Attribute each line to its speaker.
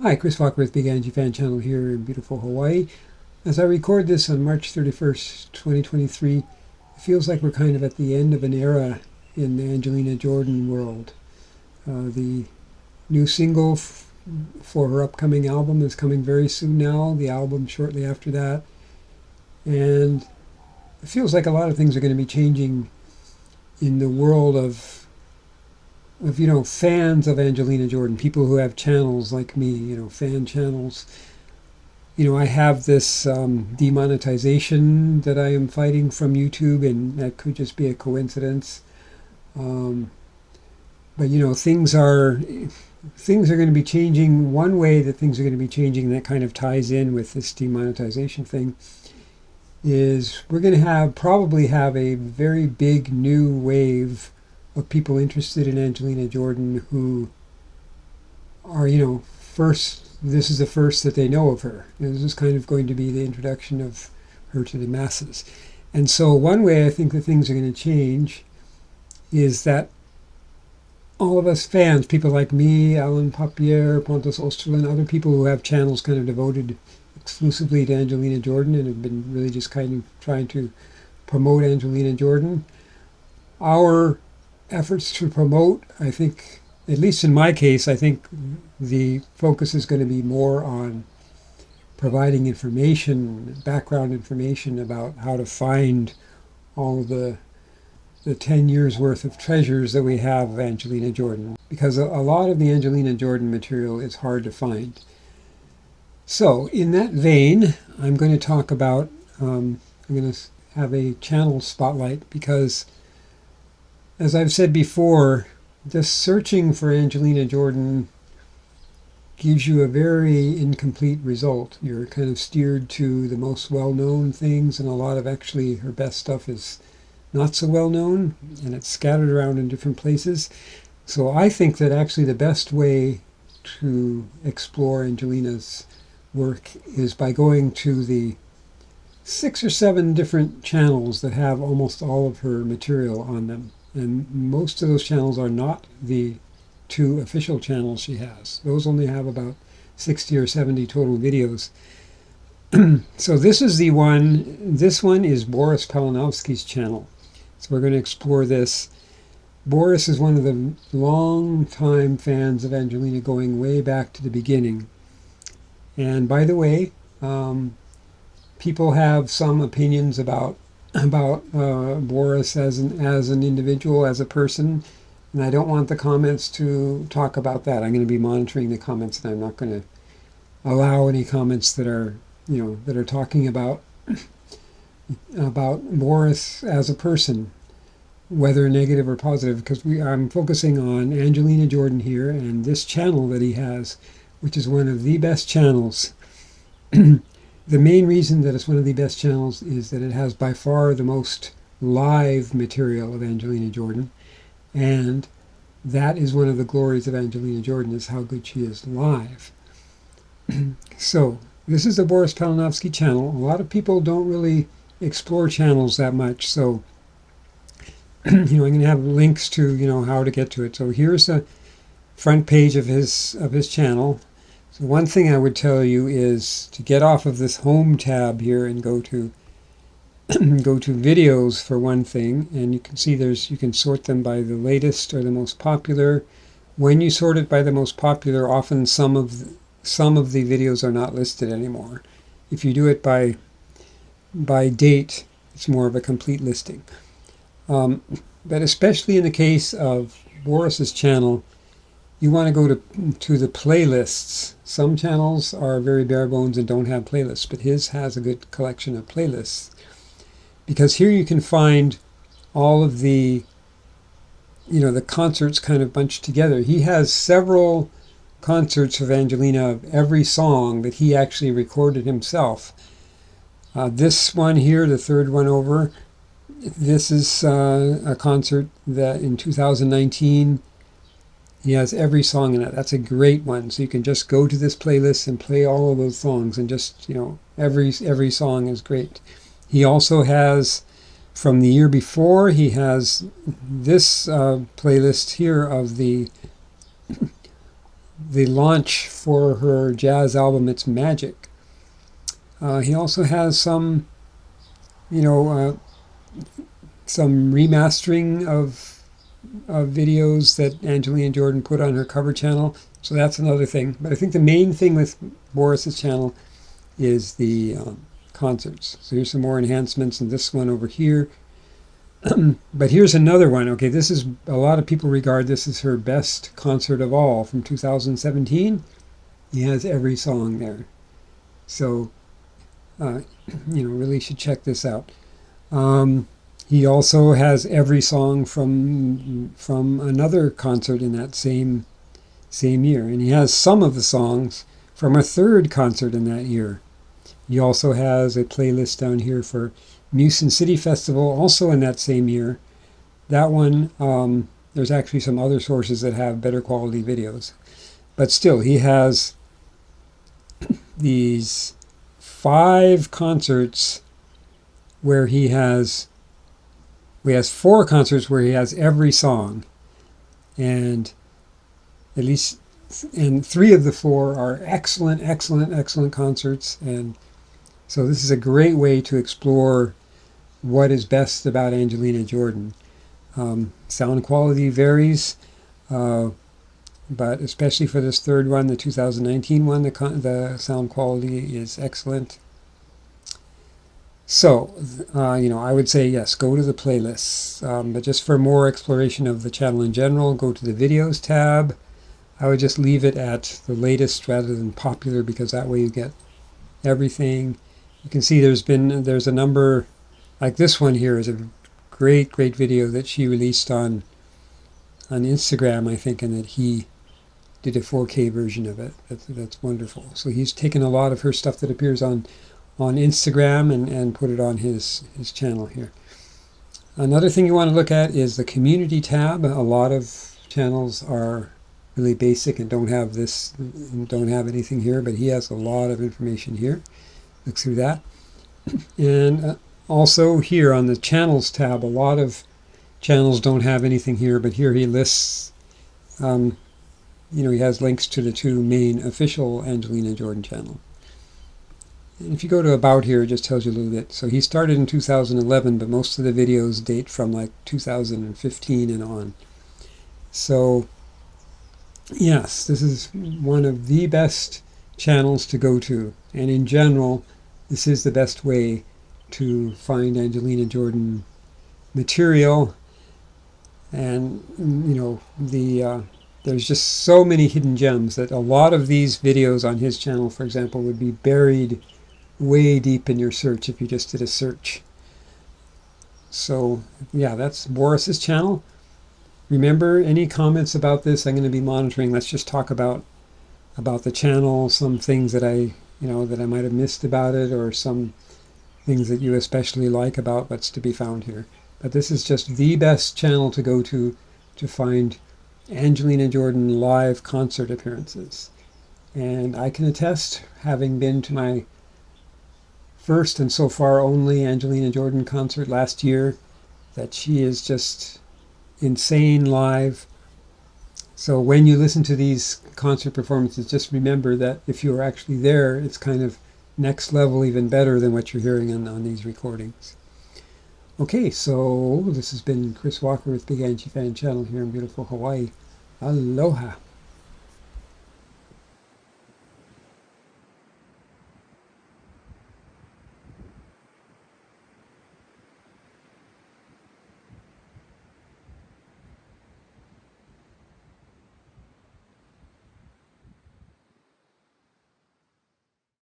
Speaker 1: Hi, Chris Walker with Big Angie Fan Channel here in beautiful Hawaii. As I record this on March 31st, 2023, it feels like we're kind of at the end of an era in the Angelina Jordan world. The new single for her upcoming album is coming very soon now, the album shortly after that. And it feels like a lot of things are going to be changing in the world of fans of Angelina Jordan, people who have channels like me, fan channels. I have this demonetization that I am fighting from YouTube, and that could just be a coincidence. Um, but things are going to be changing. One way that things are going to be changing that kind of ties in with this demonetization thing is we're going to probably have a very big new wave of people interested in Angelina Jordan who are, this is the first that they know of her. This is kind of going to be the introduction of her to the masses. And so one way I think that things are going to change is that all of us fans, people like me, Alan Papier, Pontus Osterlund, other people who have channels kind of devoted exclusively to Angelina Jordan and have been really just kind of trying to promote Angelina Jordan, our efforts to promote, I think, at least in my case, I think the focus is going to be more on providing information, background information about how to find all the 10 years worth of treasures that we have of Angelina Jordan, because a lot of the Angelina Jordan material is hard to find. So in that vein, I'm going to talk about, I'm going to have a channel spotlight because, as I've said before, just searching for Angelina Jordan gives you a very incomplete result. You're kind of steered to the most well-known things, and a lot of actually her best stuff is not so well-known, and it's scattered around in different places. So I think that actually the best way to explore Angelina's work is by going to the 6 or 7 different channels that have almost all of her material on them. And most of those channels are not the 2 official channels she has. Those only have about 60 or 70 total videos. So this is the one. This one is Boris Palenovski's channel. So we're going to explore this. Boris is one of the long-time fans of Angelina, going way back to the beginning. And by the way, people have some opinions about Boris as an individual, as a person, and I don't want the comments to talk about that. I'm going to be monitoring the comments, and I'm not going to allow any comments that are talking about Boris as a person, whether negative or positive, because I'm focusing on Angelina Jordan here and this channel that he has, which is one of the best channels. The main reason that it's one of the best channels is that it has by far the most live material of Angelina Jordan, and that is one of the glories of Angelina Jordan, is how good she is live. So this is the Boris Palenovski channel. A lot of people don't really explore channels that much, so I'm going to have links to how to get to it. So here's the front page of his channel. So one thing I would tell you is to get off of this home tab here and go to videos for one thing, and you can see you can sort them by the latest or the most popular. When you sort it by the most popular, often some of the videos are not listed anymore. If you do it by date, it's more of a complete listing. But especially in the case of Boris's channel, you want to go to the playlists. Some channels are very bare bones and don't have playlists, but his has a good collection of playlists, because here you can find all of the concerts kind of bunched together. He has several concerts of Angelina of every song that he actually recorded himself. This one here, the third one over, this is a concert that in 2019, he has every song in it. That's a great one. So you can just go to this playlist and play all of those songs, and just, every song is great. He also has, from the year before, he has this playlist here of the the launch for her jazz album, It's Magic. He also has some, you know, some remastering of videos that Angelina Jordan put on her cover channel. So that's another thing. But I think the main thing with Boris's channel is the concerts. So here's some more enhancements, and this one over here. But here's another one. Okay, this is, a lot of people regard this as her best concert of all from 2017. He has every song there. So, really should check this out. He also has every song from another concert in that same year, and he has some of the songs from a third concert in that year. He also has a playlist down here for Musin City Festival, also in that same year. That one, there's actually some other sources that have better quality videos, but still, he has these 5 concerts where he has 4 concerts where he has every song, and at least, and 3 of the 4 are excellent concerts. And so this is a great way to explore what is best about Angelina Jordan. Sound quality varies, but especially for this third one, the 2019 one, the sound quality is excellent. So, I would say yes, go to the playlists. But just for more exploration of the channel in general, go to the videos tab. I would just leave it at the latest rather than popular, because that way you get everything. You can see there's a number, like this one here is a great video that she released on Instagram, I think, and that he did a 4K version of it. That's wonderful. So he's taken a lot of her stuff that appears on Instagram and put it on his channel here. Another thing you want to look at is the community tab. A lot of channels are really basic and don't have anything here, but he has a lot of information here. Look through that. And also here on the channels tab, a lot of channels don't have anything here, but here he lists, he has links to the 2 main official Angelina Jordan channels. And if you go to About here, it just tells you a little bit. So he started in 2011, but most of the videos date from like 2015 and on. So yes, this is one of the best channels to go to. And in general, this is the best way to find Angelina Jordan material. And, there's just so many hidden gems that a lot of these videos on his channel, for example, would be buried way deep in your search if you just did a search. So yeah, that's Boris's channel. Remember, any comments about this I'm going to be monitoring. Let's just talk about the channel, some things that I might have missed about it, or some things that you especially like about what's to be found here. But this is just the best channel to go to find Angelina Jordan live concert appearances. And I can attest, having been to my first and so far only Angelina Jordan concert last year, that she is just insane live. So when you listen to these concert performances, just remember that if you're actually there, it's kind of next level, even better than what you're hearing on these recordings. Okay, so this has been Chris Walker with Big Angie Fan Channel here in beautiful Hawaii. Aloha.